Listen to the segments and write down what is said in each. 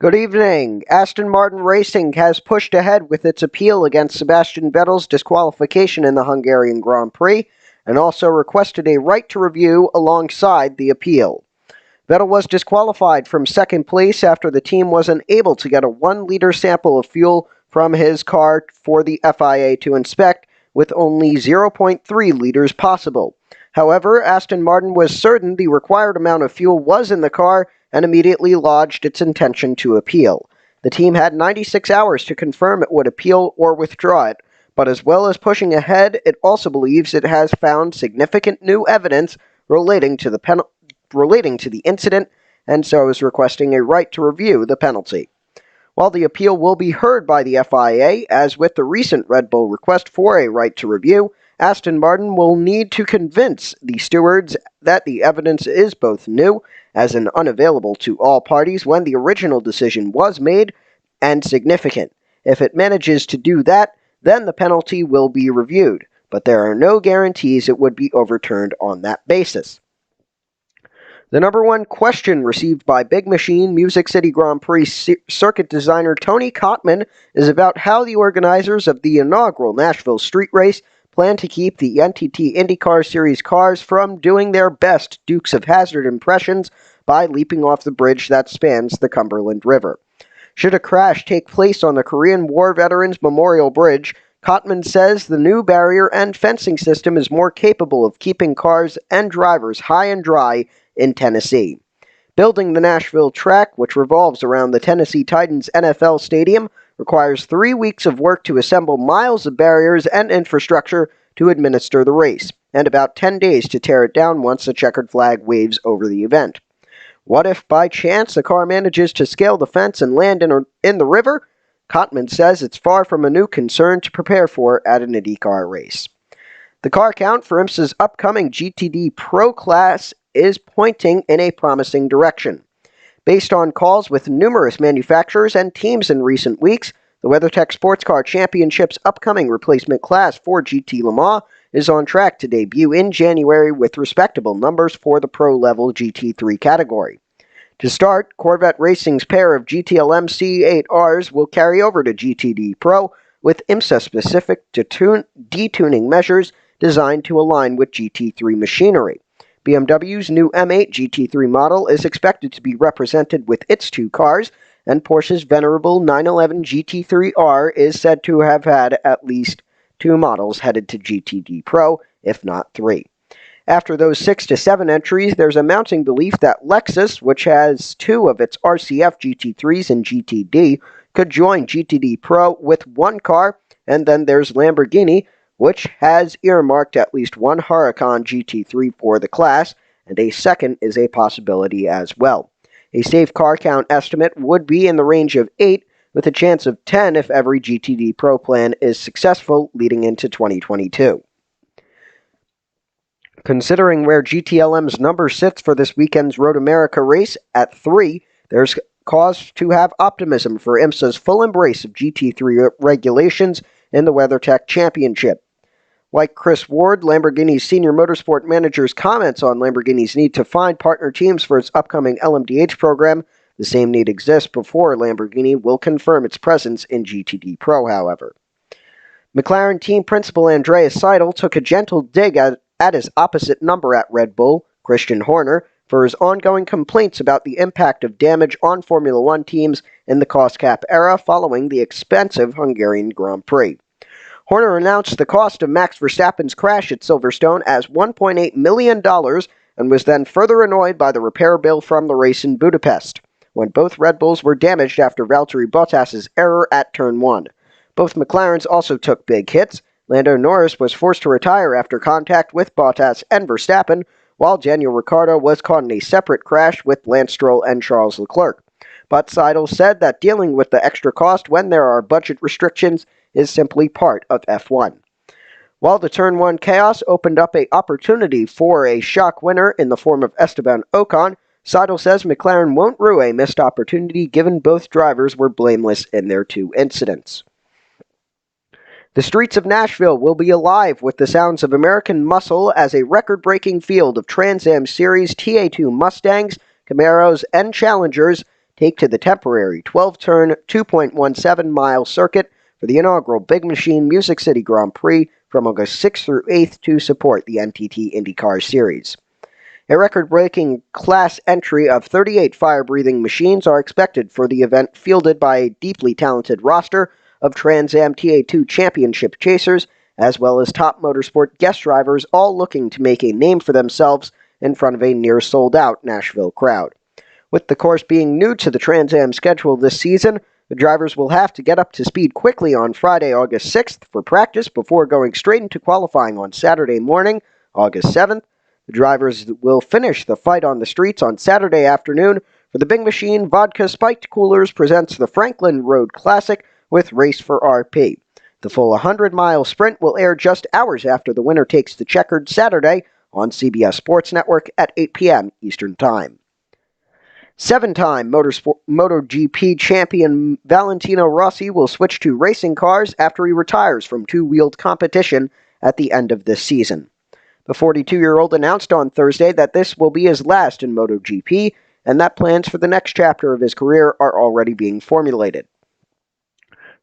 Good evening. Aston Martin Racing has pushed ahead with its appeal against Sebastian Vettel's disqualification in the Hungarian Grand Prix and also requested a right to review alongside the appeal. Vettel was disqualified from second place after the team was unable to get a 1-liter sample of fuel from his car for the FIA to inspect, with only 0.3 liters possible. However, Aston Martin was certain the required amount of fuel was in the car and immediately lodged its intention to appeal. The team had 96 hours to confirm it would appeal or withdraw it, but as well as pushing ahead, it also believes it has found significant new evidence relating to the incident, and so is requesting a right to review the penalty. While the appeal will be heard by the FIA, as with the recent Red Bull request for a right to review, Aston Martin will need to convince the stewards that the evidence is both new, as in unavailable to all parties when the original decision was made, and significant. If it manages to do that, then the penalty will be reviewed, but there are no guarantees it would be overturned on that basis. The number one question received by Big Machine Music City Grand Prix circuit designer Tony Cotman is about how the organizers of the inaugural Nashville street race plan to keep the NTT IndyCar Series cars from doing their best Dukes of Hazzard impressions by leaping off the bridge that spans the Cumberland River. Should a crash take place on the Korean War Veterans Memorial Bridge, Cotman says the new barrier and fencing system is more capable of keeping cars and drivers high and dry in Tennessee. Building the Nashville track, which revolves around the Tennessee Titans NFL Stadium, requires 3 weeks of work to assemble miles of barriers and infrastructure to administer the race, and about 10 days to tear it down once the checkered flag waves over the event. What if, by chance, a car manages to scale the fence and land in the river? Cotman says it's far from a new concern to prepare for at an IndyCar race. The car count for IMSA's upcoming GTD Pro class is pointing in a promising direction. Based on calls with numerous manufacturers and teams in recent weeks, the WeatherTech Sports Car Championship's upcoming replacement class for GT Le Mans is on track to debut in January with respectable numbers for the pro-level GT3 category. To start, Corvette Racing's pair of GTLM C8Rs will carry over to GTD Pro with IMSA-specific detuning measures designed to align with GT3 machinery. BMW's new M8 GT3 model is expected to be represented with its two cars, and Porsche's venerable 911 GT3R is said to have had at least 2 models headed to GTD Pro, if not 3. After those 6 to 7 entries, there's a mounting belief that Lexus, which has 2 of its RCF GT3s in GTD, could join GTD Pro with 1 car, and then there's Lamborghini, which has earmarked at least 1 Huracan GT3 for the class, and a second is a possibility as well. A safe car count estimate would be in the range of 8, with a chance of 10 if every GTD Pro plan is successful leading into 2022. Considering where GTLM's number sits for this weekend's Road America race at 3, there's cause to have optimism for IMSA's full embrace of GT3 regulations in the WeatherTech Championship. Like Chris Ward, Lamborghini's senior motorsport manager's comments on Lamborghini's need to find partner teams for its upcoming LMDH program, the same need exists before Lamborghini will confirm its presence in GTD Pro, however. McLaren team principal Andreas Seidel took a gentle dig at his opposite number at Red Bull, Christian Horner, for his ongoing complaints about the impact of damage on Formula One teams in the cost cap era following the expensive Hungarian Grand Prix. Horner announced the cost of Max Verstappen's crash at Silverstone as $1.8 million and was then further annoyed by the repair bill from the race in Budapest, when both Red Bulls were damaged after Valtteri Bottas's error at Turn 1. Both McLarens also took big hits. Lando Norris was forced to retire after contact with Bottas and Verstappen, while Daniel Ricciardo was caught in a separate crash with Lance Stroll and Charles Leclerc. But Seidel said that dealing with the extra cost when there are budget restrictions is simply part of F1. While the Turn 1 chaos opened up an opportunity for a shock winner in the form of Esteban Ocon, Seidel says McLaren won't rue a missed opportunity given both drivers were blameless in their 2 incidents. The streets of Nashville will be alive with the sounds of American muscle as a record-breaking field of Trans Am Series TA2 Mustangs, Camaros, and Challengers take to the temporary 12-turn, 2.17-mile circuit for the inaugural Big Machine Music City Grand Prix from August 6th through 8th to support the NTT IndyCar Series. A record-breaking class entry of 38 fire-breathing machines are expected for the event, fielded by a deeply talented roster of Trans Am TA2 championship chasers, as well as top motorsport guest drivers, all looking to make a name for themselves in front of a near-sold-out Nashville crowd. With the course being new to the Trans Am schedule this season, the drivers will have to get up to speed quickly on Friday, August 6th for practice before going straight into qualifying on Saturday morning, August 7th. The drivers will finish the fight on the streets on Saturday afternoon. For the Big Machine, Vodka Spiked Coolers presents the Franklin Road Classic with Race for RP. The full 100-mile sprint will air just hours after the winner takes the checkered Saturday on CBS Sports Network at 8 p.m. Eastern Time. Seven-time MotoGP champion Valentino Rossi will switch to racing cars after he retires from two-wheeled competition at the end of this season. The 42-year-old announced on Thursday that this will be his last in MotoGP, and that plans for the next chapter of his career are already being formulated.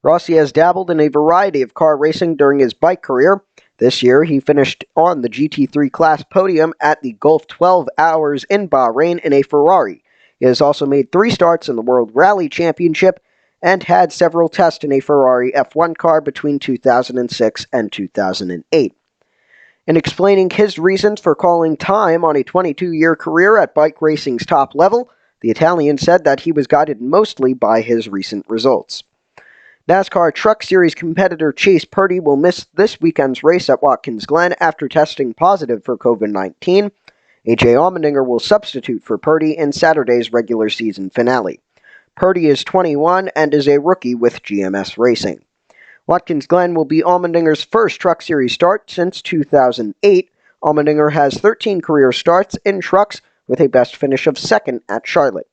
Rossi has dabbled in a variety of car racing during his bike career. This year, he finished on the GT3 class podium at the Gulf 12 Hours in Bahrain in a Ferrari. He has also made 3 starts in the World Rally Championship and had several tests in a Ferrari F1 car between 2006 and 2008. In explaining his reasons for calling time on a 22-year career at bike racing's top level, the Italian said that he was guided mostly by his recent results. NASCAR Truck Series competitor Chase Purdy will miss this weekend's race at Watkins Glen after testing positive for COVID-19. A.J. Allmendinger will substitute for Purdy in Saturday's regular season finale. Purdy is 21 and is a rookie with GMS Racing. Watkins Glen will be Allmendinger's first Truck Series start since 2008. Allmendinger has 13 career starts in trucks with a best finish of second at Charlotte.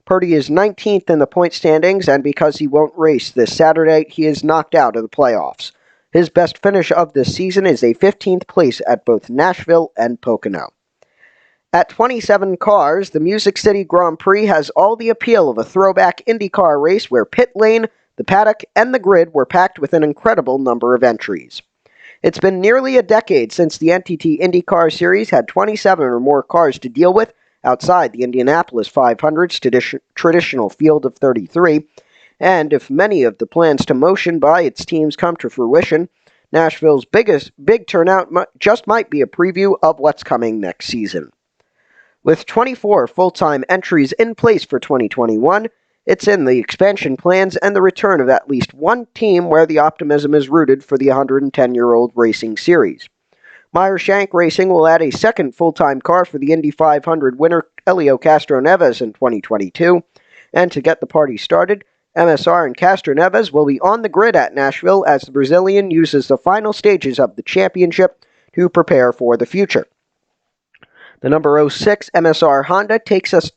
Purdy is 19th in the point standings, and because he won't race this Saturday, he is knocked out of the playoffs. His best finish of this season is a 15th place at both Nashville and Pocono. At 27 cars, the Music City Grand Prix has all the appeal of a throwback IndyCar race where pit lane, the paddock, and the grid were packed with an incredible number of entries. It's been nearly a decade since the NTT IndyCar Series had 27 or more cars to deal with outside the Indianapolis 500's traditional field of 33, and if many of the plans to motion by its teams come to fruition, Nashville's big turnout just might be a preview of what's coming next season. With 24 full-time entries in place for 2021, it's in the expansion plans and the return of at least one team where the optimism is rooted for the 110-year-old racing series. Meyer Shank Racing will add a second full-time car for the Indy 500 winner Helio Castroneves in 2022, and to get the party started, MSR and Castroneves will be on the grid at Nashville as the Brazilian uses the final stages of the championship to prepare for the future. The number 06 MSR Honda takes us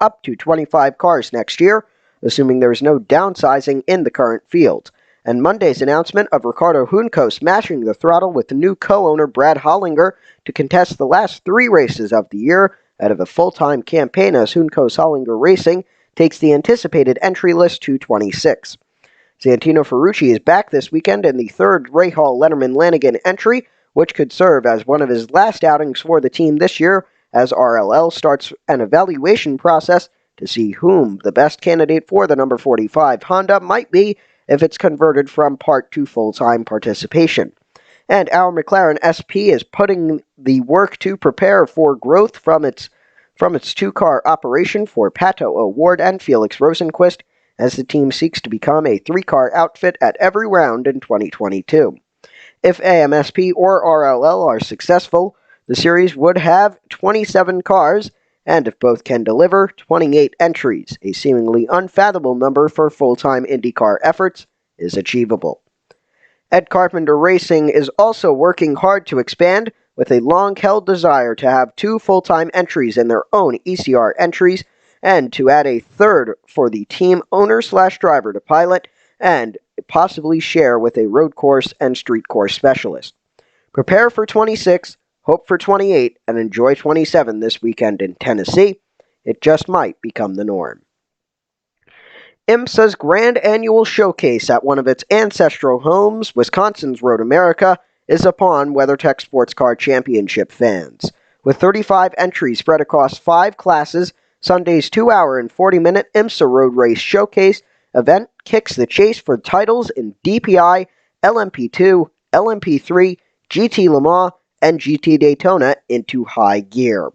up to 25 cars next year, assuming there is no downsizing in the current field. And Monday's announcement of Ricardo Junco smashing the throttle with the new co-owner Brad Hollinger to contest the last 3 races of the year out of a full-time campaign as Junco's Hollinger Racing takes the anticipated entry list to 26. Santino Ferrucci is back this weekend in the 3rd Rahal Letterman Lanigan entry, which could serve as one of his last outings for the team this year, as RLL starts an evaluation process to see whom the best candidate for the number 45 Honda might be if it's converted from part to full-time participation. And our McLaren SP is putting the work to prepare for growth from its 2-car operation for Pato O'Ward and Felix Rosenquist, as the team seeks to become a 3-car outfit at every round in 2022. If AMSP or RLL are successful, the series would have 27 cars, and if both can deliver, 28 entries. A seemingly unfathomable number for full-time IndyCar efforts is achievable. Ed Carpenter Racing is also working hard to expand, with a long-held desire to have 2 full-time entries in their own ECR entries, and to add a 3rd for the team owner/driver to pilot, and possibly share with a road course and street course specialist. Prepare for 26, hope for 28, and enjoy 27 this weekend in Tennessee. it just might become the norm. IMSA's grand annual showcase at one of its ancestral homes, Wisconsin's Road America, is upon WeatherTech Sports Car Championship fans. With 35 entries spread across 5 classes, Sunday's 2-hour and 40-minute IMSA Road Race Showcase event kicks the chase for titles in DPI, LMP2, LMP3, GT Le Mans, and GT Daytona into high gear.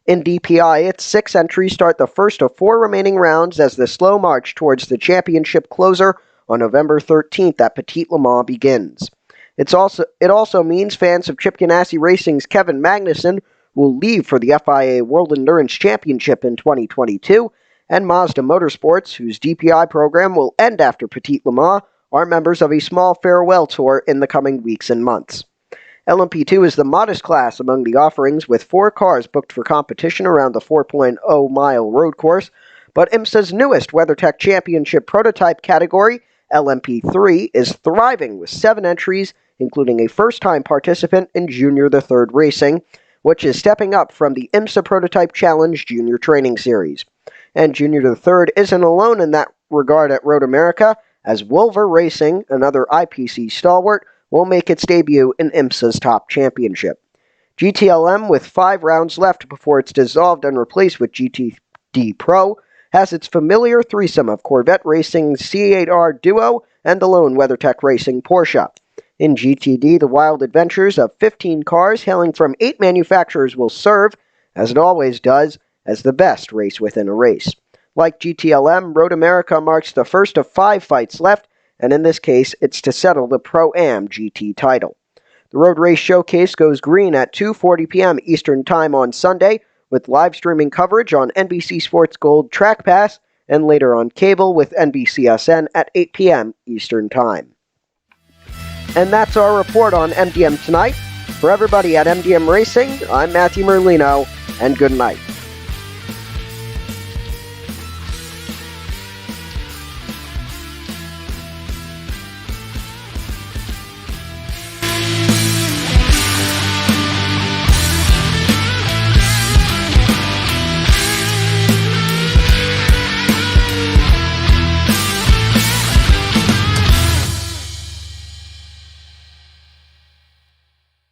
In DPI, its 6 entries start the first of 4 remaining rounds as the slow march towards the championship closer on November 13th at Petit Le Mans begins. It also means fans of Chip Ganassi Racing's Kevin Magnussen will leave for the FIA World Endurance Championship in 2022, and Mazda Motorsports, whose DPI program will end after Petit Le Mans, are members of a small farewell tour in the coming weeks and months. LMP2 is the modest class among the offerings, with 4 cars booked for competition around the 4.0-mile road course, but IMSA's newest WeatherTech Championship prototype category, LMP3, is thriving with 7 entries, including a first-time participant in Junior the Third Racing, which is stepping up from the IMSA Prototype Challenge Junior Training Series. And Junior the Third isn't alone in that regard at Road America, as Wolver Racing, another IPC stalwart, will make its debut in IMSA's top championship. GTLM, with 5 rounds left before it's dissolved and replaced with GTD Pro, has its familiar threesome of Corvette Racing's C8R Duo and the lone WeatherTech Racing Porsche. In GTD, the wild adventures of 15 cars hailing from 8 manufacturers will serve, as it always does, as the best race within a race. Like GTLM, Road America marks the first of 5 fights left, and in this case, it's to settle the Pro-Am GT title. The Road Race Showcase goes green at 2:40 p.m. Eastern Time on Sunday, with live streaming coverage on NBC Sports Gold Track Pass, and later on cable with NBCSN at 8 p.m. Eastern Time. And that's our report on MDM tonight. For everybody at MDM Racing, I'm Matthew Merlino, and good night.